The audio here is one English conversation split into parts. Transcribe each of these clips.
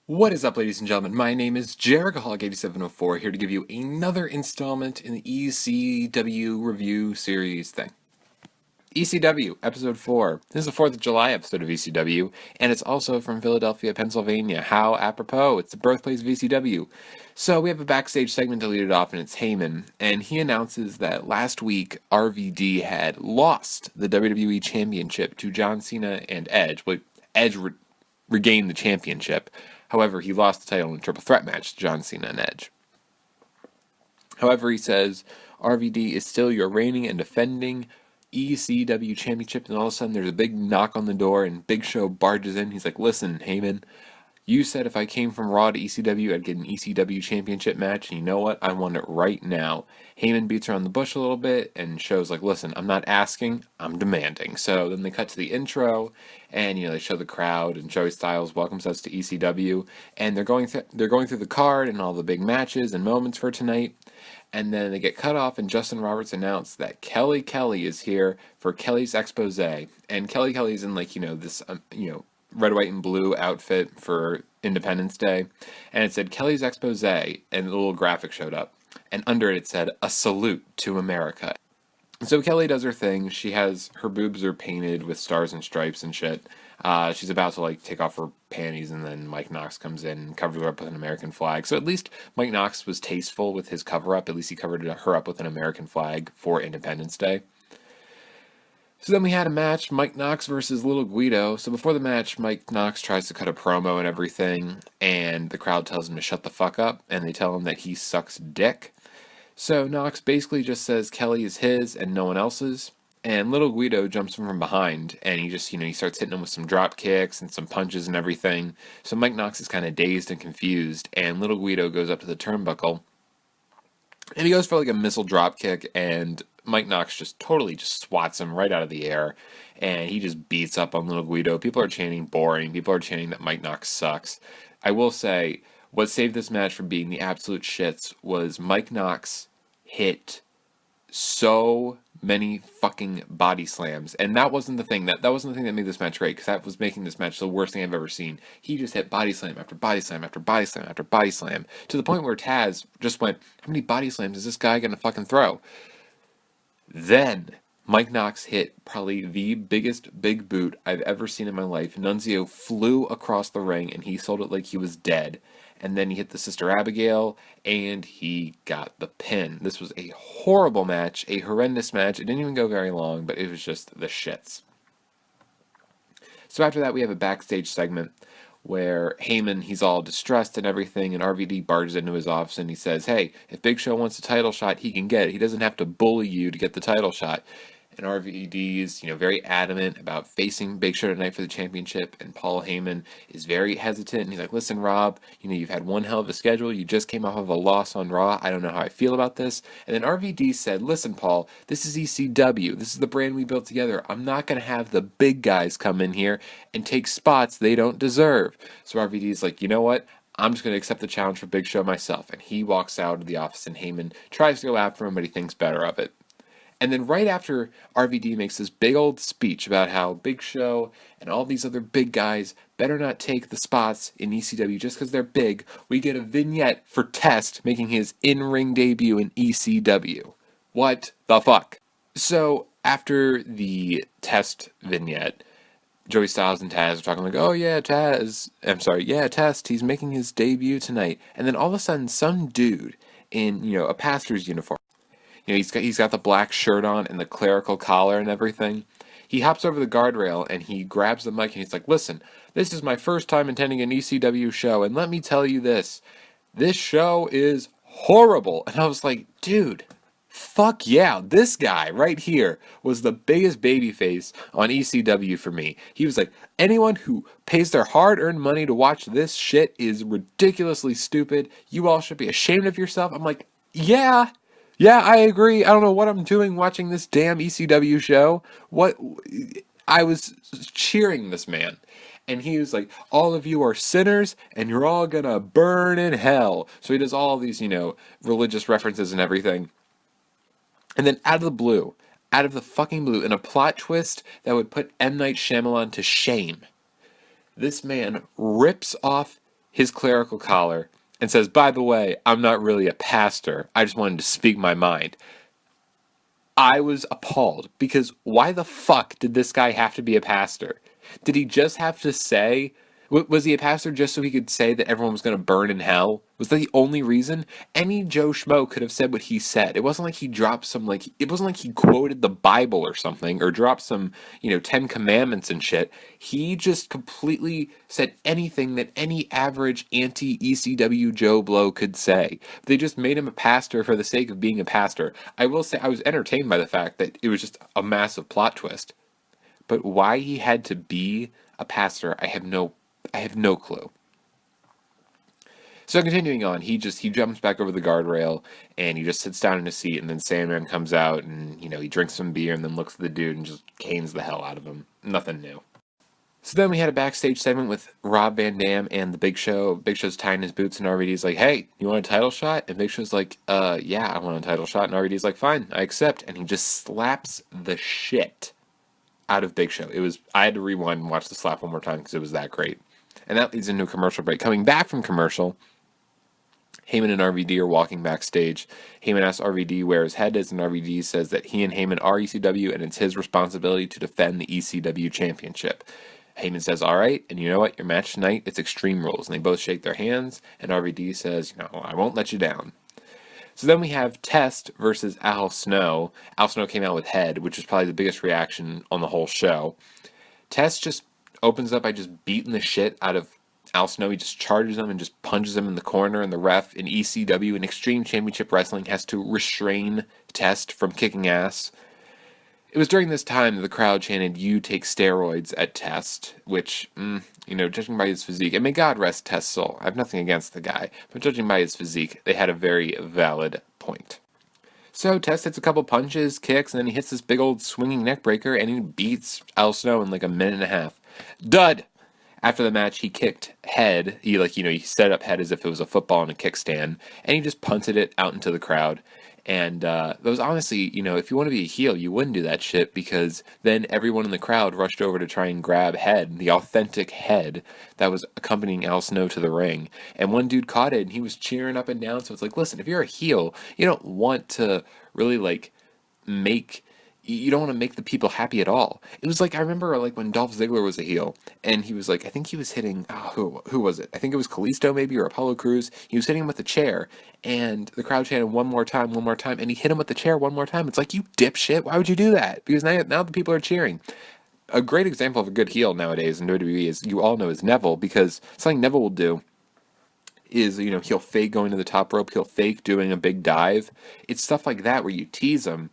What is up, ladies and gentlemen? My name is Jerichoholic8704, here to give you another installment in the ECW review series thing. ECW, Episode 4. This is the 4th of July episode of ECW, and it's also from Philadelphia, Pennsylvania. How apropos, it's the birthplace of ECW. So we have a backstage segment to lead it off, and it's Heyman, and he announces that last week RVD had lost the WWE Championship to John Cena and Edge. Well, Edge regained the championship. However, he lost the title in a triple threat match to John Cena and Edge. However, he says RVD is still your reigning and defending ECW Championship, and all of a sudden there's a big knock on the door, and Big Show barges in. He's like, listen, Heyman, you said if I came from Raw to ECW, I'd get an ECW Championship match, and you know what? I want it right now. Heyman beats around the bush a little bit, and shows like, listen, I'm not asking, I'm demanding. So then they cut to the intro, and they show the crowd, and Joey Styles welcomes us to ECW, and they're going through the card and all the big matches and moments for tonight. And then they get cut off, and Justin Roberts announced that Kelly Kelly is here for Kelly's expose. And Kelly Kelly's in this red, white, and blue outfit for Independence Day, and it said Kelly's expose, and a little graphic showed up, and under it said a salute to America. So Kelly does her thing. Her boobs are painted with stars and stripes and shit. She's about to take off her panties, and then Mike Knox comes in and covers her up with an American flag. So at least Mike Knox was tasteful with his cover up. At least he covered her up with an American flag for Independence Day. So then we had a match, Mike Knox versus Little Guido. So before the match, Mike Knox tries to cut a promo and everything, and the crowd tells him to shut the fuck up, and they tell him that he sucks dick. So Knox basically just says Kelly is his and no one else's, and Little Guido jumps him from behind, and he just, he starts hitting him with some drop kicks and some punches and everything. So Mike Knox is kind of dazed and confused, and Little Guido goes up to the turnbuckle, and he goes for a missile drop kick, and Mike Knox just totally swats him right out of the air, and he just beats up on Little Guido. People are chanting boring. People are chanting that Mike Knox sucks. I will say, what saved this match from being the absolute shits was Mike Knox hit so many fucking body slams, and that wasn't the thing that made this match great, because that was making this match the worst thing I've ever seen. He just hit body slam after body slam after body slam after body slam, to the point where Taz just went, how many body slams is this guy gonna fucking throw? Then Mike Knox hit probably the biggest big boot I've ever seen in my life. Nunzio flew across the ring, and he sold it like he was dead. And then he hit the Sister Abigail, and he got the pin. This was a horrible match, a horrendous match. It didn't even go very long, but it was just the shits. So after that, we have a backstage segment where Heyman, he's all distressed and everything, and RVD barges into his office, and he says, hey, if Big Show wants a title shot, he can get it. He doesn't have to bully you to get the title shot. And RVD is, very adamant about facing Big Show tonight for the championship, and Paul Heyman is very hesitant, and he's like, listen, Rob, you've had one hell of a schedule, you just came off of a loss on Raw, I don't know how I feel about this. And then RVD said, listen, Paul, this is ECW, this is the brand we built together, I'm not going to have the big guys come in here and take spots they don't deserve. So RVD is like, you know what? I'm just going to accept the challenge for Big Show myself. And he walks out of the office, and Heyman tries to go after him, but he thinks better of it. And then right after RVD makes this big old speech about how Big Show and all these other big guys better not take the spots in ECW just because they're big, we get a vignette for Test making his in-ring debut in ECW. What the fuck? So after the Test vignette, Joey Styles and Taz are talking like, oh yeah, Test, he's making his debut tonight. And then all of a sudden, some dude in, a pastor's uniform, he's got the black shirt on and the clerical collar and everything. He hops over the guardrail, and he grabs the mic, and he's like, listen, this is my first time attending an ECW show, and let me tell you this show is horrible. And I was like, dude, fuck yeah, this guy right here was the biggest babyface on ECW for me. He was like, anyone who pays their hard-earned money to watch this shit is ridiculously stupid. You all should be ashamed of yourself. I'm like, yeah, I agree. I don't know what I'm doing watching this damn ECW show. I was cheering this man. And he was like, all of you are sinners, and you're all gonna burn in hell. So he does all these, religious references and everything. And then out of the fucking blue, in a plot twist that would put M. Night Shyamalan to shame, this man rips off his clerical collar and says, "By the way, I'm not really a pastor. I just wanted to speak my mind." I was appalled because why the fuck did this guy have to be a pastor? Did he just have to say, was he a pastor just so he could say that everyone was going to burn in hell? Was that the only reason? Any Joe Schmo could have said what he said. It wasn't like he dropped some, like, it wasn't like he quoted the Bible or something or dropped some, 10 commandments and shit. He just completely said anything that any average anti-ECW Joe Blow could say. They just made him a pastor for the sake of being a pastor. I will say I was entertained by the fact that it was just a massive plot twist. But why he had to be a pastor, I have no clue. So continuing on, he jumps back over the guardrail and he just sits down in a seat, and then Sandman comes out and he drinks some beer and then looks at the dude and just canes the hell out of him. Nothing new. So then we had a backstage segment with Rob Van Dam and the Big Show. Big Show's tying his boots and RVD's like, "Hey, you want a title shot?" And Big Show's like, yeah, I want a title shot. And RVD's like, "Fine, I accept." And he just slaps the shit out of Big Show. I had to rewind and watch the slap one more time because it was that great. And that leads into a commercial break. Coming back from commercial, Heyman and RVD are walking backstage. Heyman asks RVD where his head is, and RVD says that he and Heyman are ECW, and it's his responsibility to defend the ECW Championship. Heyman says, "All right, and you know what? Your match tonight, it's Extreme Rules." And they both shake their hands, and RVD says, "I won't let you down." So then we have Test versus Al Snow. Al Snow came out with Head, which was probably the biggest reaction on the whole show. Test just opens up by just beating the shit out of Al Snow. He just charges him and just punches him in the corner, and the ref in ECW, in Extreme Championship Wrestling, has to restrain Test from kicking ass. It was during this time that the crowd chanted, "You take steroids" at Test, which, judging by his physique, and may God rest Test's soul, I have nothing against the guy, but judging by his physique, they had a very valid point. So Test hits a couple punches, kicks, and then he hits this big old swinging neck breaker, and he beats Al Snow in like a minute and a half. Dud! After the match, he kicked Head. He set up Head as if it was a football in a kickstand, and he just punted it out into the crowd. And that was honestly, if you want to be a heel, you wouldn't do that shit, because then everyone in the crowd rushed over to try and grab Head, the authentic Head that was accompanying Al Snow to the ring. And one dude caught it, and he was cheering up and down. So it's like, listen, if you're a heel, you don't want to really you don't want to make the people happy at all. It was like, I remember when Dolph Ziggler was a heel, and he was I think he was hitting, who was it? I think it was Kalisto maybe, or Apollo Crews. He was hitting him with the chair, and the crowd chanted one more time, and he hit him with the chair one more time. It's like, you dipshit, why would you do that? Because now the people are cheering. A great example of a good heel nowadays in WWE is, you all know, is Neville, because something Neville will do is, he'll fake going to the top rope, he'll fake doing a big dive. It's stuff like that where you tease him,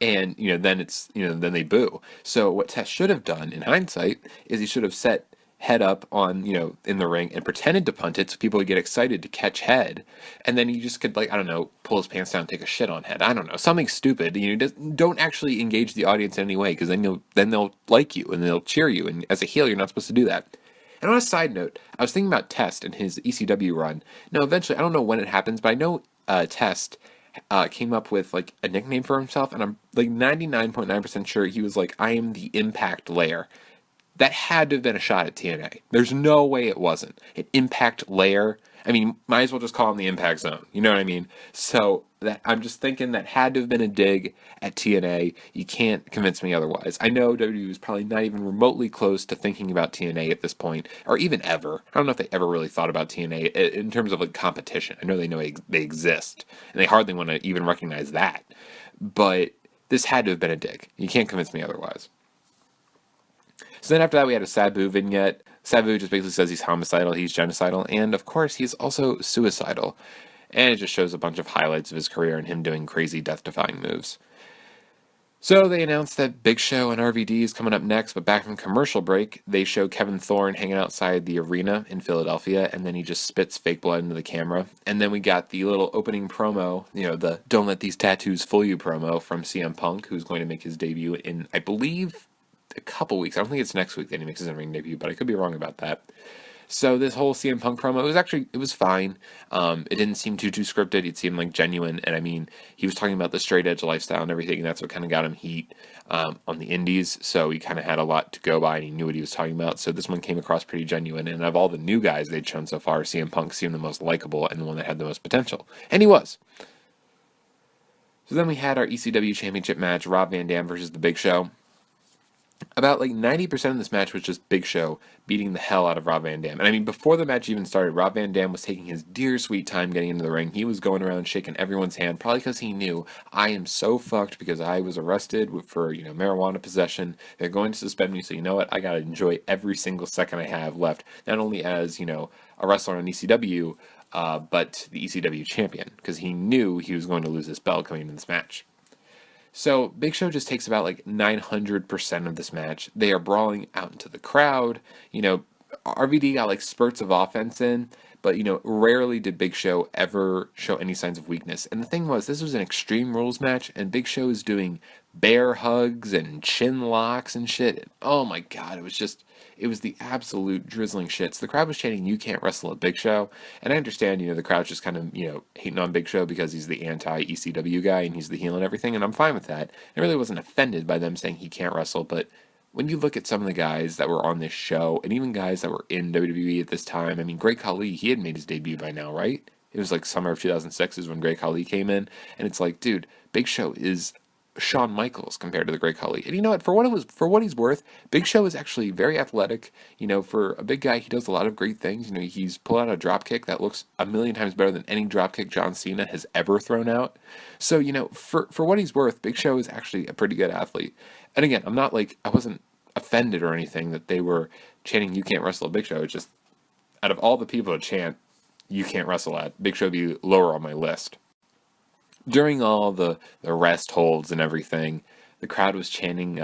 and, then then they boo. So what Test should have done, in hindsight, is he should have set Head up on, in the ring and pretended to punt it so people would get excited to catch Head. And then he just could, pull his pants down and take a shit on Head. I don't know. Something stupid. Don't actually engage the audience in any way, because then they'll like you and they'll cheer you. And as a heel, you're not supposed to do that. And on a side note, I was thinking about Test and his ECW run. Now, eventually, I don't know when it happens, but I know Test came up with a nickname for himself, and I'm 99.9% sure he was "I am the Impact Layer." That had to have been a shot at TNA. There's no way it wasn't. An Impact Layer. I mean, might as well just call him the Impact Zone. You know what I mean? So I'm just thinking that had to have been a dig at TNA. You can't convince me otherwise. I know WWE is probably not even remotely close to thinking about TNA at this point, or even ever. I don't know if they ever really thought about TNA in terms of competition. I know they exist, and they hardly want to even recognize that. But this had to have been a dig. You can't convince me otherwise. So then after that, we had a Sabu vignette. Sabu just basically says he's homicidal, he's genocidal, and of course he's also suicidal. And it just shows a bunch of highlights of his career and him doing crazy death-defying moves. So they announced that Big Show and RVD is coming up next, but back from commercial break, they show Kevin Thorne hanging outside the arena in Philadelphia, and then he just spits fake blood into the camera. And then we got the little opening promo, the "Don't Let These Tattoos Fool You" promo from CM Punk, who's going to make his debut in, I believe, a couple weeks. I don't think it's next week that he makes his in-ring debut, but I could be wrong about that. So this whole CM Punk promo, it was fine. It didn't seem too scripted. It seemed like genuine, and I mean, he was talking about the straight edge lifestyle and everything, and that's what kind of got him heat on the indies. So he kind of had a lot to go by, and he knew what he was talking about. So this one came across pretty genuine. And of all the new guys they'd shown so far, CM Punk seemed the most likable and the one that had the most potential, and he was. So then we had our ECW Championship match, Rob Van Dam versus The Big Show. About like 90% of this match was just Big Show beating the hell out of Rob Van Dam. And I mean, before the match even started, Rob Van Dam was taking his dear sweet time getting into the ring. He was going around shaking everyone's hand, probably because he knew, I am so fucked because I was arrested for, marijuana possession. They're going to suspend me, so you know what? I gotta enjoy every single second I have left, not only as, a wrestler on ECW, but the ECW champion, because he knew he was going to lose his belt coming into this match. So Big Show just takes about like 900% of this match. They are brawling out into the crowd. RVD got like spurts of offense in, but rarely did Big Show ever show any signs of weakness. And the thing was, this was an Extreme Rules match, and Big Show is doing bear hugs and chin locks and shit. Oh my god, it was the absolute drizzling shits. The crowd was chanting, "You can't wrestle a Big Show." And I understand, the crowd's just kind of, hating on Big Show because he's the anti-ECW guy and he's the heel and everything, and I'm fine with that. I really wasn't offended by them saying he can't wrestle, but when you look at some of the guys that were on this show, and even guys that were in WWE at this time, I mean, Great Khali, he had made his debut by now, right? It was like summer of 2006 is when Great Khali came in, and it's like, dude, Big Show is Shawn Michaels compared to the Great Khali. And you know what? For what he's worth, Big Show is actually very athletic. For a big guy, he does a lot of great things. He's pulled out a drop kick that looks a million times better than any drop kick John Cena has ever thrown out. So, for what he's worth, Big Show is actually a pretty good athlete. And again, I wasn't offended or anything that they were chanting, "You can't wrestle a Big Show." It's just, out of all the people to chant, "You can't wrestle" at, Big Show would be lower on my list. During all the rest holds and everything, the crowd was chanting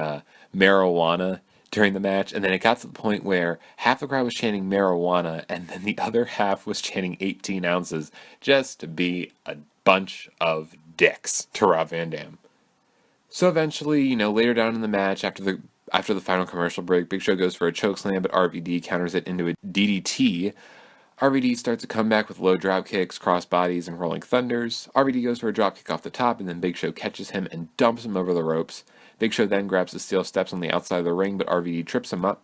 marijuana during the match, and then it got to the point where half the crowd was chanting marijuana, and then the other half was chanting 18 ounces, just to be a bunch of dicks to Rob Van Dam. So eventually, later down in the match, after the final commercial break, Big Show goes for a chokeslam, but RVD counters it into a DDT. RVD starts a comeback with low drop kicks, cross bodies, and rolling thunders. RVD goes for a drop kick off the top, and then Big Show catches him and dumps him over the ropes. Big Show then grabs the steel steps on the outside of the ring, but RVD trips him up.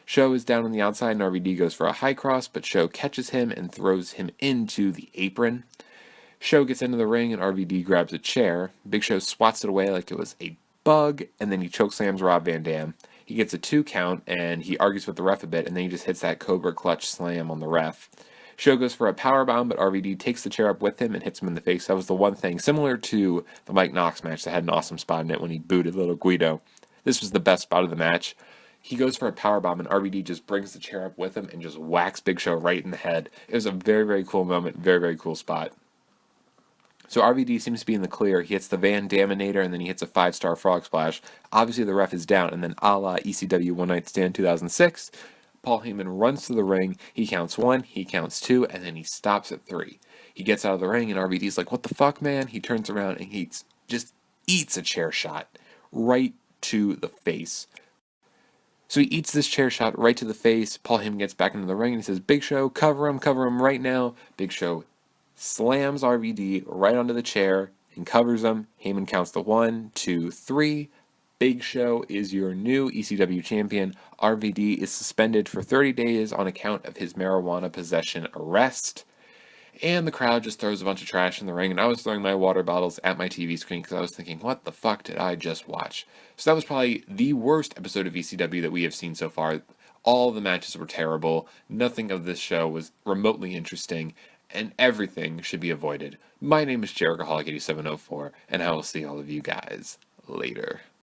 Show is down on the outside, and RVD goes for a high cross, but Show catches him and throws him into the apron. Show gets into the ring, and RVD grabs a chair. Big Show swats it away like it was a bug, and then he chokeslams Rob Van Dam. He gets a 2 count, and he argues with the ref a bit, and then he just hits that Cobra Clutch slam on the ref. Show goes for a powerbomb, but RVD takes the chair up with him and hits him in the face. That was the one thing, similar to the Mike Knox match that had an awesome spot in it when he booted little Guido. This was the best spot of the match. He goes for a powerbomb, and RVD just brings the chair up with him and just whacks Big Show right in the head. It was a very, very cool moment, very, very cool spot. So RVD seems to be in the clear. He hits the Van Daminator, and then he hits a 5-star frog splash. Obviously, the ref is down, and then a la ECW One Night Stand 2006, Paul Heyman runs to the ring. He counts 1, he counts 2, and then he stops at 3. He gets out of the ring, and RVD's like, "What the fuck, man?" He turns around, and he just eats a chair shot right to the face. So he eats this chair shot right to the face. Paul Heyman gets back into the ring, and he says, "Big Show, cover him right now." Big Show slams RVD right onto the chair and covers him. Heyman counts to 1, 2, 3. Big Show is your new ECW champion. RVD is suspended for 30 days on account of his marijuana possession arrest. And the crowd just throws a bunch of trash in the ring, and I was throwing my water bottles at my TV screen because I was thinking, what the fuck did I just watch? So that was probably the worst episode of ECW that we have seen so far. All the matches were terrible. Nothing of this show was remotely interesting, and everything should be avoided. My name is Jerichoholic8704, and I will see all of you guys later.